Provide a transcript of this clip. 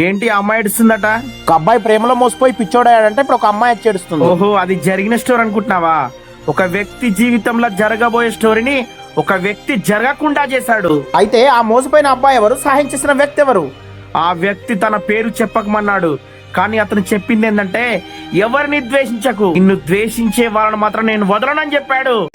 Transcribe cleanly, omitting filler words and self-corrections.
ఏంటి అమ్మాయి ఏడుస్తుందట? ఒక అబ్బాయి ప్రేమలో మోసపోయి పిచ్చోడాడంటే ఇప్పుడు ఒక అమ్మాయి వచ్చి ఏడుస్తుంది. ఓహో, అది జరిగిన స్టోరీ అనుకుంటున్నావా? ఒక వ్యక్తి జీవితంలో జరగబోయే స్టోరీని ఒక వ్యక్తి జరగకుండా చేశాడు. అయితే ఆ మోసపోయిన అబ్బాయి ఎవరు? సహాయం చేసిన వ్యక్తి ఎవరు? ఆ వ్యక్తి తన పేరు చెప్పకమన్నాడు. కానీ అతను చెప్పింది ఏంటంటే, ఎవరిని ద్వేషించకు, నిన్ను ద్వేషించే వాళ్ళని మాత్రం నేను వదలనని చెప్పాడు.